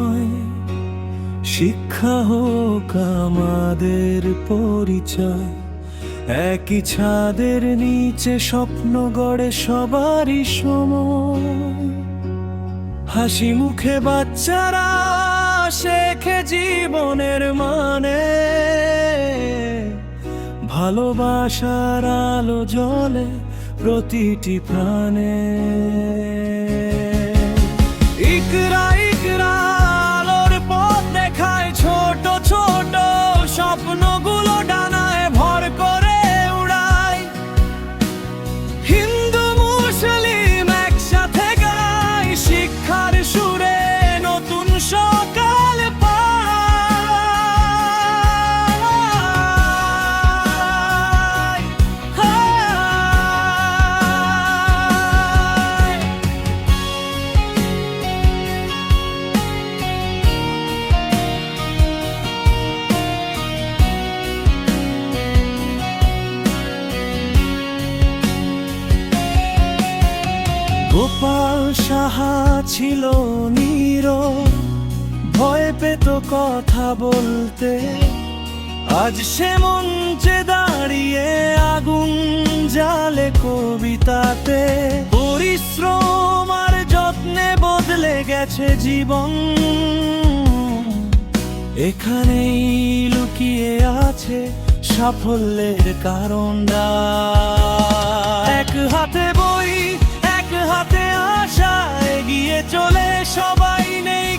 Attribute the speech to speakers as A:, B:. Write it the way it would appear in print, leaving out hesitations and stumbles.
A: নয়, শিক্ষা হোক আমাদের পরিচয়। একই ছাদের নিচে স্বপ্ন গড়ে সবারই সময়। হাসি মুখে বাচ্চারা শেখে জীবনের মানে, ভালোবাসার আলো জ্বলে প্রতিটি প্রাণে। ইকরা ইকরা আলোর পথ দেখায়, ছোট ছোট স্বপ্নগুলো ডানায় ভর করে উড়ায়। হিন্দু মুসলিম একসাথে গায়, শিক্ষার সুরে নতুন সকাল পায়। গোপাল সাহা ছিল নীরব, ভয় পেত কথা বলতে। আজ সে মঞ্চে দাঁড়িয়ে আগুন জ্বালে কবিতাতে। পরিশ্রম আর যত্নে বদলে গেছে জীবন, এখানেই লুকিয়ে আছে সাফল্যের কারণটা। এক হাতে বই, এক হাতে আশা, এগিয়ে চলে সবাই, নেই